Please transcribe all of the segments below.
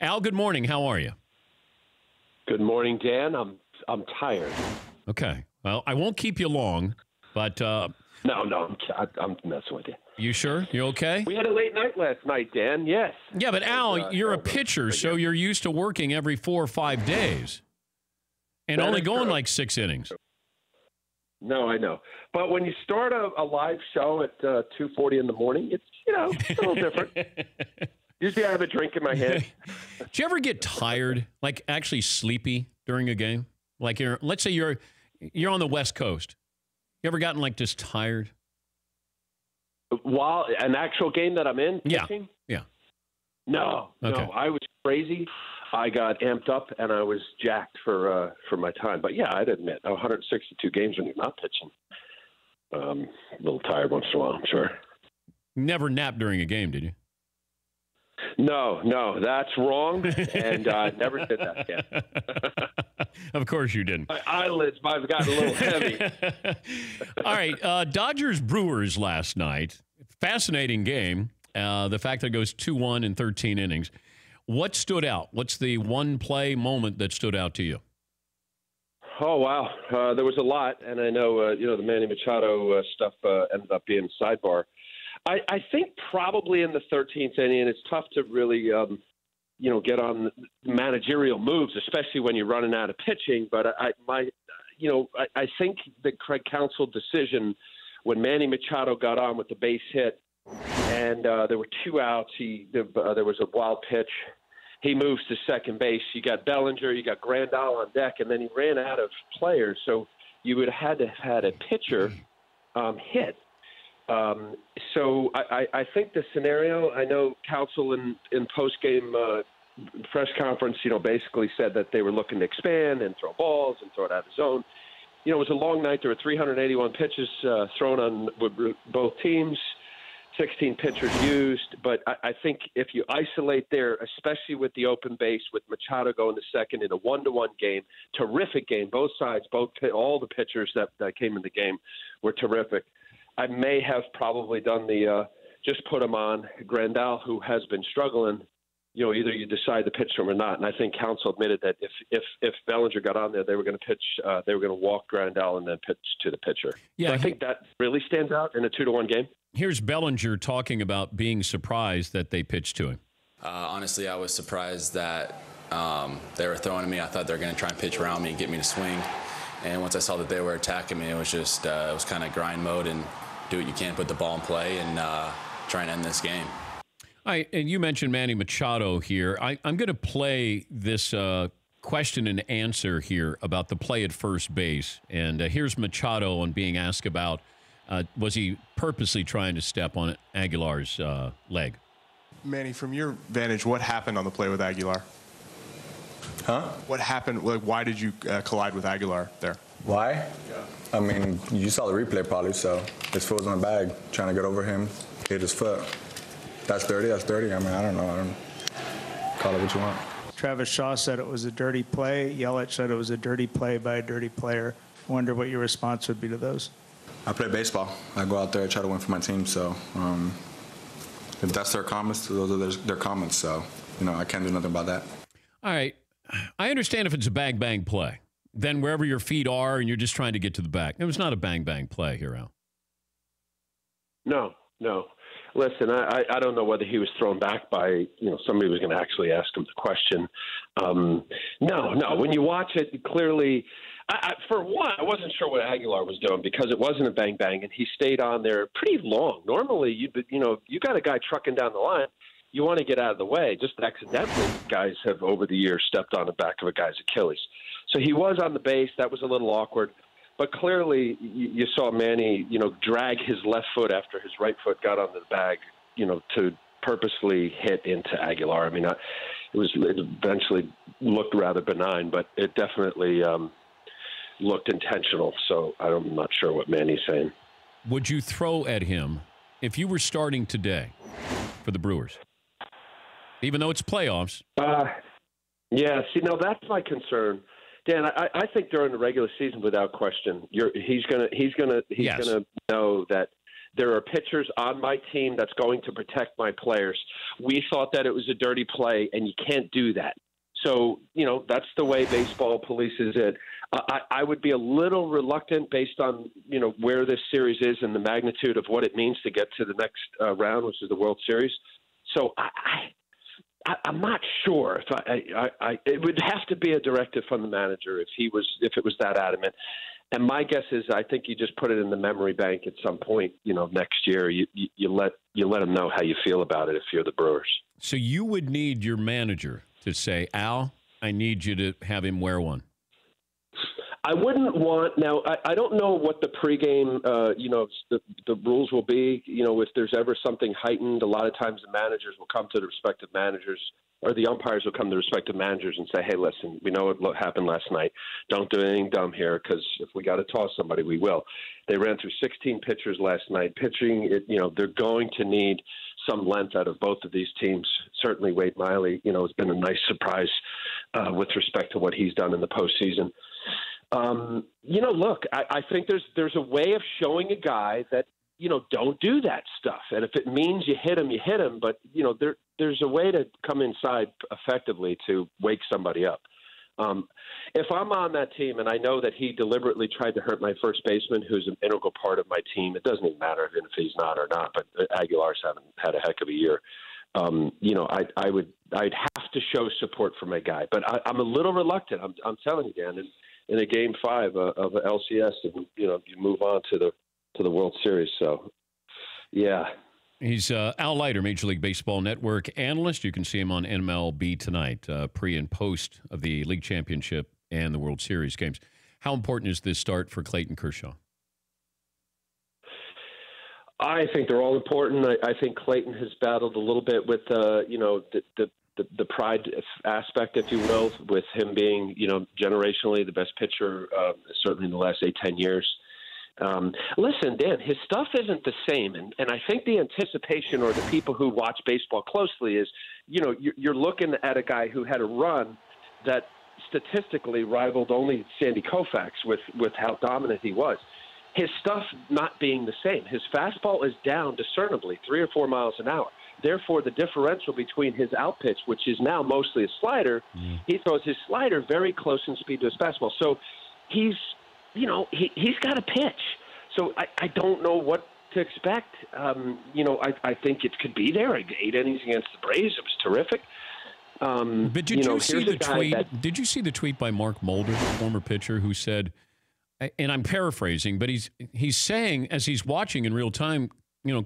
Al, good morning. How are you? Good morning, Dan. I'm tired. Okay. Well, I won't keep you long, but No, I'm messing with you. you sure? You okay? We had a late night last night, Dan. Yes. Yeah, but Al, you're a pitcher, so you're used to working every 4 or 5 days and That only is going true. like 6 innings. No, I know. But when you start a live show at 2:40 in the morning, it's a little different. Usually I have a drink in my hand. Do you ever get tired, like actually sleepy during a game? Like let's say you're on the West Coast. You ever gotten like just tired? While an actual game that I'm in, pitching? Yeah. No, Okay. no. I was crazy. I got amped up and I was jacked for my time. But yeah, I'd admit 162 games when you're not pitching. A little tired once in a while, I'm sure. Never napped during a game, did you? No, that's wrong, and I never did that yet. Of course you didn't. My eyelids might have gotten a little heavy. All right, Dodgers-Brewers last night. Fascinating game. The fact that it goes 2-1 in 13 innings. What stood out? What's the one play moment that stood out to you? Oh, wow. There was a lot, and I know, the Manny Machado stuff ended up being sidebar. I think probably in the 13th inning, and it's tough to really, get on managerial moves, especially when you're running out of pitching. But I think the Craig Counsell decision when Manny Machado got on with the base hit, and there were 2 outs. There was a wild pitch. He moves to second base. You got Bellinger, you got Grandal on deck, and then he ran out of players. So you would have had to have had a pitcher hit. So I think the scenario, I know Counsell in post-game press conference, basically said that they were looking to expand and throw balls and throw it out of the zone. It was a long night. There were 381 pitches thrown on both teams, 16 pitchers used. But I think if you isolate there, especially with the open base, with Machado going to second in a 1-1 game, terrific game, both sides, all the pitchers that came in the game were terrific. I may have probably done just put him on Grandal, who has been struggling. Either you decide to pitch him or not. And I think Counsell admitted that if Bellinger got on there, they were going to pitch. They were going to walk Grandal and then pitch to the pitcher. Yeah, so I think that really stands out in a 2-1 game. Here's Bellinger talking about being surprised that they pitched to him. Honestly, I was surprised that they were throwing to me. I thought they were going to try and pitch around me and get me to swing. And once I saw that they were attacking me, it was just it was kind of grind mode and do what you can, put the ball in play, and try and end this game. All right, and you mentioned Manny Machado here. I'm going to play this question and answer here about the play at first base. And here's Machado on being asked about, was he purposely trying to step on Aguilar's leg? Manny, from your vantage, what happened on the play with Aguilar? Huh? What happened? Like, why did you collide with Aguilar there? Why? Yeah. I mean, you saw the replay probably, so his foot was on the bag, trying to get over him, hit his foot. That's dirty, that's dirty. I mean, I don't know. Call it what you want. Travis Shaw said it was a dirty play. Yelich said it was a dirty play by a dirty player. I wonder what your response would be to those. I play baseball. I go out there and try to win for my team, so if that's their comments, those are their comments, so, I can't do nothing about that. All right. I understand if it's a bang-bang play. Then wherever your feet are and you're just trying to get to the back. It was not a bang-bang play here, Al. No. Listen, I don't know whether he was thrown back by, somebody was going to actually ask him the question. No. When you watch it, clearly, for one, I wasn't sure what Aguilar was doing because it wasn't a bang-bang, and he stayed on there pretty long. Normally, you got a guy trucking down the line. You want to get out of the way. Just accidentally, guys have over the years stepped on the back of a guy's Achilles. So he was on the base. That was a little awkward. But clearly, you saw Manny, drag his left foot after his right foot got on the bag, to purposely hit into Aguilar. I mean, it eventually looked rather benign, but it definitely looked intentional. So I'm not sure what Manny's saying. Would you throw at him if you were starting today for the Brewers? Even though it's playoffs. Yeah, that's my concern. Dan, I think during the regular season, without question, he's gonna know that There are pitchers on my team that's going to protect my players. We thought that it was a dirty play, and you can't do that. So, that's the way baseball polices it. I would be a little reluctant based on, where this series is and the magnitude of what it means to get to the next round, which is the World Series. So I'm not sure if it would have to be a directive from the manager if it was that adamant. And my guess is I think you just put it in the memory bank at some point, next year. You let them know how you feel about it if you're the Brewers. So you would need your manager to say, Al, I need you to have him wear one. I wouldn't want now. I don't know what the pregame, the rules will be. If there's ever something heightened, a lot of times the managers will come to the respective managers, or the umpires will come to the respective managers and say, "Hey, listen, we know what happened last night. Don't do anything dumb here, because if we got to toss somebody, we will." They ran through 16 pitchers last night. Pitching, they're going to need some length out of both of these teams. Certainly, Wade Miley, has been a nice surprise with respect to what he's done in the postseason. Look, I think there's a way of showing a guy that, don't do that stuff. And if it means you hit him, you hit him. But, there's a way to come inside effectively to wake somebody up. If I'm on that team and I know that he deliberately tried to hurt my first baseman, who's an integral part of my team, it doesn't even matter if he's not or not, but Aguilar's had a heck of a year. I'd have to show support for my guy. But I'm a little reluctant. I'm telling you, Dan, in a Game 5 of LCS, and you move on to the World Series. So, yeah. He's Al Leiter, Major League Baseball Network analyst. You can see him on MLB tonight, pre and post of the League Championship and the World Series games. How important is this start for Clayton Kershaw? I think they're all important. I think Clayton has battled a little bit with the pride aspect, if you will, with him being, generationally the best pitcher, certainly in the last 8-10 years. Listen, Dan, his stuff isn't the same. And I think the anticipation, or the people who watch baseball closely, is, you're looking at a guy who had a run that statistically rivaled only Sandy Koufax with how dominant he was. His stuff not being the same. His fastball is down discernibly 3 or 4 miles an hour. Therefore, the differential between his out pitch, which is now mostly a slider, he throws his slider very close in speed to his fastball. So he's got to pitch. So I don't know what to expect. I think it could be there. 8 innings against the Braves, it was terrific. But did you see the tweet? Did you see the tweet by Mark Mulder, former pitcher, who said, and I'm paraphrasing, but he's saying, as he's watching in real time,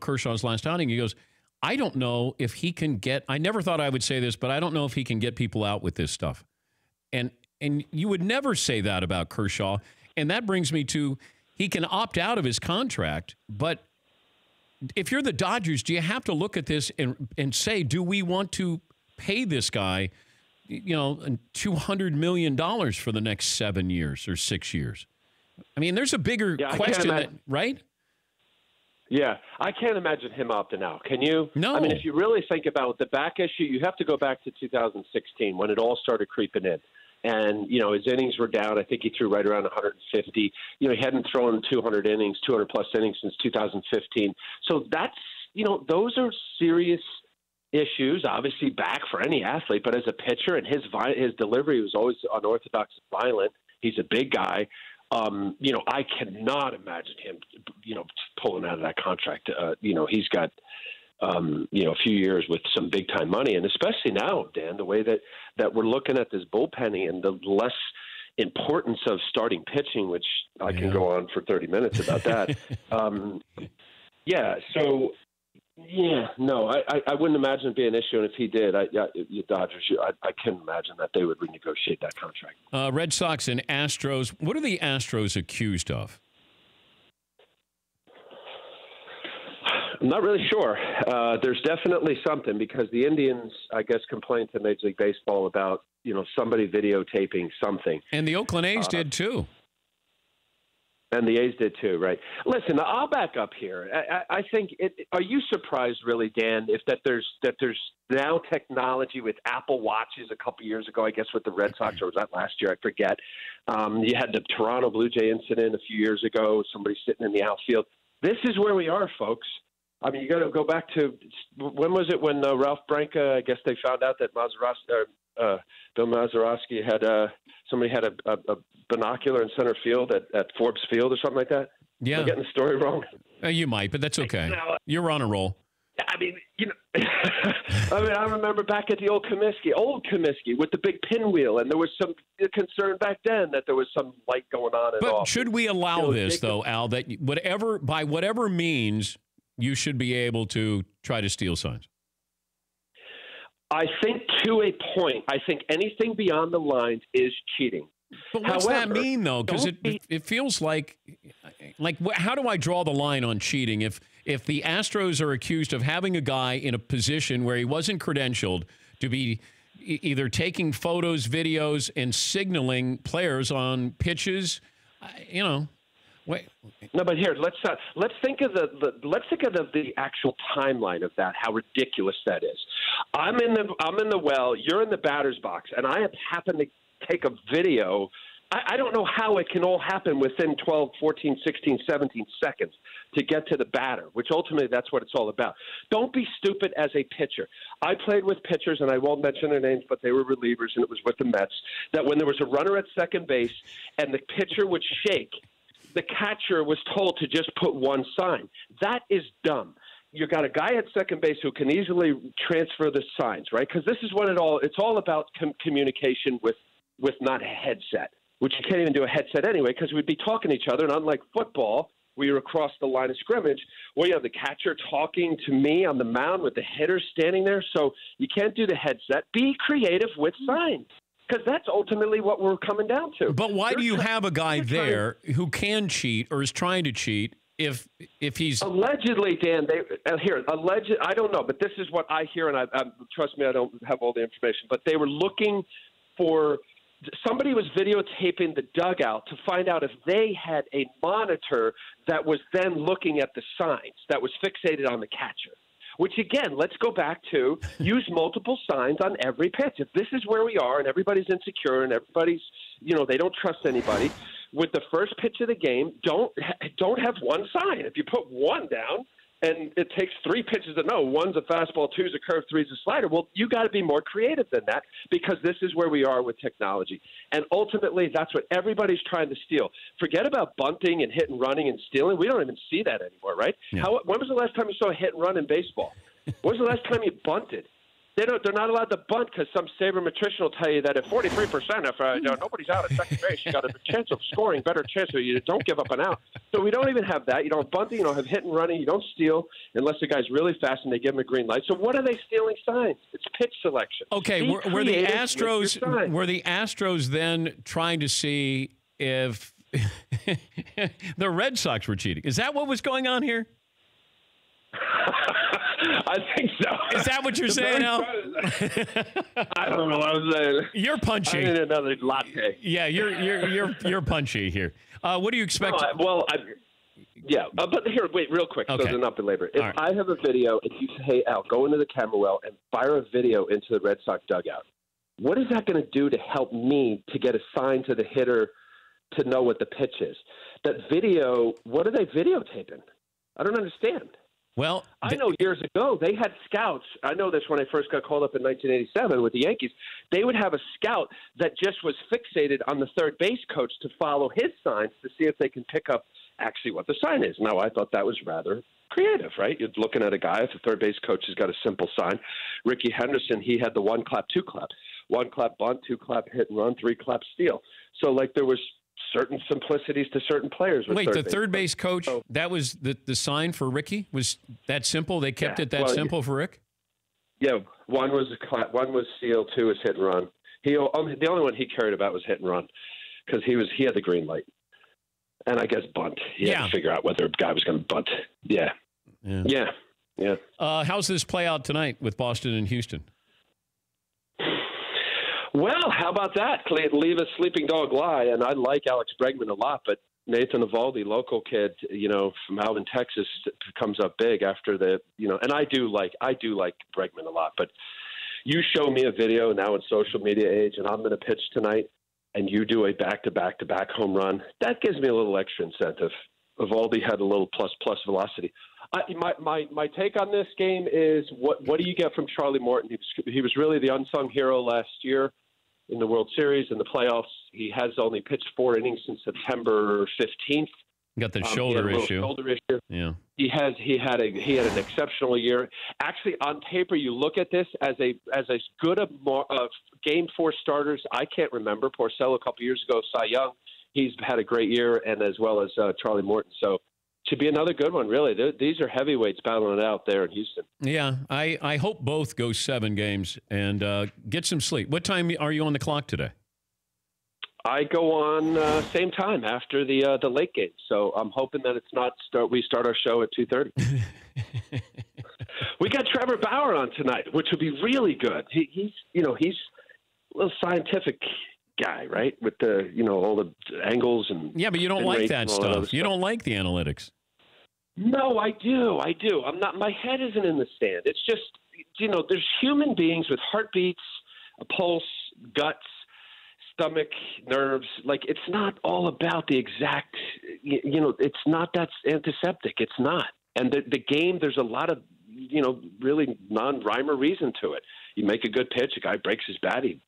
Kershaw's last outing, he goes, I don't know if he can get, I never thought I would say this, but I don't know if he can get people out with this stuff. And you would never say that about Kershaw. And that brings me to, he can opt out of his contract, but if you're the Dodgers, do you have to look at this and say, do we want to pay this guy, $200 million for the next 7 years or 6 years? I mean, there's a bigger question, right? Yeah, I can't imagine him opting out. Can you? No. I mean, if you really think about the back issue, you have to go back to 2016 when it all started creeping in. And, his innings were down. I think he threw right around 150. He hadn't thrown 200 innings, 200-plus innings since 2015. So that's, those are serious issues, obviously back for any athlete. But as a pitcher, and his delivery was always unorthodox and violent. He's a big guy. I cannot imagine him, pulling out of that contract. He's got, a few years with some big time money, and especially now, Dan, the way that we're looking at this bullpenning and the less importance of starting pitching, which I can go on for 30 minutes about that. I wouldn't imagine it being an issue. And if he did, the Dodgers, I can't imagine that they would renegotiate that contract. Red Sox and Astros. What are the Astros accused of? I'm not really sure. There's definitely something, because the Indians, I guess, complained to Major League Baseball about, somebody videotaping something. And the Oakland A's did too. And the A's did too, right? Listen, I'll back up here. I think. Are you surprised, really, Dan, if there's now technology with Apple Watches? A couple years ago, I guess, with the Red Sox, or was that last year? I forget. You had the Toronto Blue Jay incident a few years ago. Somebody sitting in the outfield. This is where we are, folks. I mean, you got to go back to when was it when Ralph Branca? I guess they found out that Bill Mazeroski had somebody had a binocular in center field at Forbes Field or something like that. Yeah, am I getting the story wrong? You might, but that's okay. You're on a roll. I mean, I remember back at the old Comiskey with the big pinwheel, and there was some concern back then that there was some light going on. But should we allow this, though, Al, that by whatever means, you should be able to try to steal signs? I think to a point. I think anything beyond the lines is cheating. But what's that mean, though? Because it feels like how do I draw the line on cheating if the Astros are accused of having a guy in a position where he wasn't credentialed to be either taking photos, videos, and signaling players on pitches, Wait. No, but here let's think of the actual timeline of that. How ridiculous that is. I'm in the well. You're in the batter's box, and I happen to take a video. I don't know how it can all happen within 12, 14, 16, 17 seconds to get to the batter, which ultimately that's what it's all about. Don't be stupid as a pitcher. I played with pitchers, and I won't mention their names, but they were relievers, and it was with the Mets, that when there was a runner at second base and the pitcher would shake, the catcher was told to just put one sign. That is dumb. You got a guy at second base who can easily transfer the signs, right? Because this is what it's all about communication with not a headset, which you can't even do a headset anyway because we'd be talking to each other. And unlike football, where you're across the line of scrimmage, where you have the catcher talking to me on the mound with the hitter standing there. So you can't do the headset. Be creative with signs. Because that's ultimately what we're coming down to. But why do you have a guy there who can cheat or is trying to cheat if he's allegedly, Dan? Alleged. I don't know, but this is what I hear, and I trust me, I don't have all the information. But they were looking for somebody was videotaping the dugout to find out if they had a monitor that was then looking at the signs that was fixated on the catcher. Which, again, let's go back to use multiple signs on every pitch. If this is where we are and everybody's insecure and everybody's, they don't trust anybody, with the first pitch of the game, don't have one sign. If you put one down and it takes three pitches to know, one's a fastball, two's a curve, three's a slider, well, you got to be more creative than that because this is where we are with technology. And ultimately, that's what everybody's trying to steal. Forget about bunting and hit and running and stealing. We don't even see that anymore, right? Yeah. When was the last time you saw a hit and run in baseball? When was the last time you bunted? They're not allowed to bunt because some sabermetrician will tell you that at 43%, if nobody's out at second base, you got a chance of scoring, better chance of you don't give up an out. So we don't even have that. You don't bunting, you don't have hit and running, you don't steal unless the guy's really fast and they give him a green light. So what are they stealing signs? It's pitch selection. Okay, were the Astros then trying to see if the Red Sox were cheating? Is that what was going on here? I think so. Is that what you're saying, Al? I don't know what I'm saying. You're punchy. I need another latte. Yeah, you're punchy here. What do you expect? But here, wait, real quick, okay. So they're not belabor. If right. I have a video, if you say, hey, Al, go into the camera well and fire a video into the Red Sox dugout, what is that going to do to help me to get a sign to the hitter to know what the pitch is? That video, what are they videotaping? I don't understand. Well, I know years ago they had scouts. I know this when I first got called up in 1987 with the Yankees. They would have a scout that just was fixated on the third base coach to follow his signs to see if they can pick up actually what the sign is. Now, I thought that was rather creative, right? You're looking at a guy, if the third base coach has got a simple sign. Ricky Henderson, he had the one clap, two clap. One clap bunt, two clap hit and run, three clap steal. So, there was certain simplicities to certain players. Wait, the third base coach, that was the sign for Ricky? Was that simple? They kept it that simple for Rick? Yeah, one was steal, two was hit and run. The only one he cared about was hit and run because he had the green light. And I guess bunt. He had to figure out whether a guy was going to bunt. Yeah. How's this play out tonight with Boston and Houston? Well, how about that? Leave a sleeping dog lie. And I like Alex Bregman a lot, but Nathan Eovaldi, local kid, from Alvin, Texas, comes up big after and I do like Bregman a lot. But you show me a video now in social media age, and I'm going to pitch tonight, and you do a back-to-back-to-back home run. That gives me a little extra incentive. Evaldi had a little plus velocity. My take on this game is what do you get from Charlie Morton? He was really the unsung hero last year in the World Series and the playoffs. He has only pitched 4 innings since September 15th. Got the shoulder issue. Yeah, he had an exceptional year. Actually, on paper, you look at this as good a Game 4 starters I can't remember. Porcello a couple years ago, Cy Young. He's had a great year, and as well as Charlie Morton. So should be another good one, really. These are heavyweights battling it out there in Houston. Yeah, I hope both go 7 games and get some sleep. What time are you on the clock today? I go on same time after the late game, so I'm hoping that it's not we start our show at 2:30. We got Trevor Bauer on tonight, which would be really good. He's a little scientific guy, right? With the all the angles and but you don't like that stuff. You don't like the analytics. No, I do. I'm not. My head isn't in the sand. It's just there's human beings with heartbeats, a pulse, guts, stomach, nerves. Like, it's not all about the exact, it's not that antiseptic. It's not. And the game, there's a lot of, really non-rhyme or reason to it. You make a good pitch, a guy breaks his bat, he,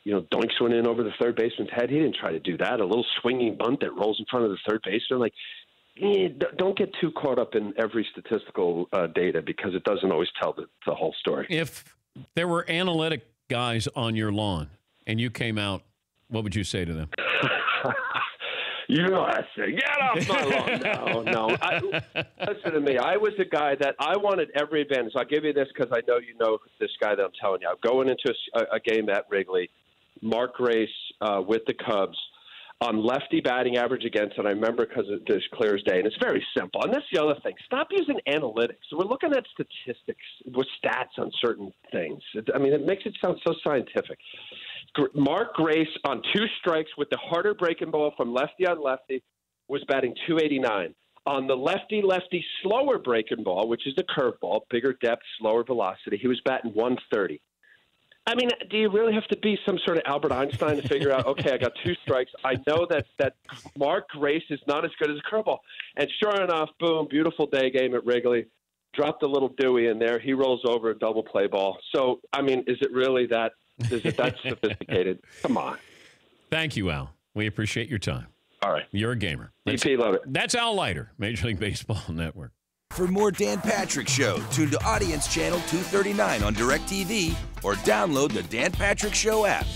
doinks one in over the third baseman's head. He didn't try to do that. A little swinging bunt that rolls in front of the third baseman. Like, don't get too caught up in every statistical data because it doesn't always tell the whole story. If there were analytic guys on your lawn and you came out, what would you say to them? I say, get off my lawn. No. Listen to me. I was the guy that I wanted every advantage. I'll give you this because I know you know this guy that I'm telling you. I'm going into a game at Wrigley, Mark Grace with the Cubs, on lefty batting average against, and I remember because it's clear as day, and it's very simple. And that's the other thing. Stop using analytics. We're looking at statistics with stats on certain things. It makes it sound so scientific. Mark Grace on 2 strikes with the harder breaking ball from lefty on lefty was batting .289. On the lefty slower breaking ball, which is the curveball, bigger depth, slower velocity, he was batting .130. Do you really have to be some sort of Albert Einstein to figure out, okay, I got 2 strikes. I know that Mark Grace is not as good as a curveball. And sure enough, boom, beautiful day game at Wrigley. Dropped a little Dewey in there. He rolls over a double play ball. So, is it really that sophisticated? Come on. Thank you, Al. We appreciate your time. All right. You're a gamer. EP, love it. That's Al Leiter, Major League Baseball Network. For more Dan Patrick Show, tune to Audience Channel 239 on DirecTV or download the Dan Patrick Show app.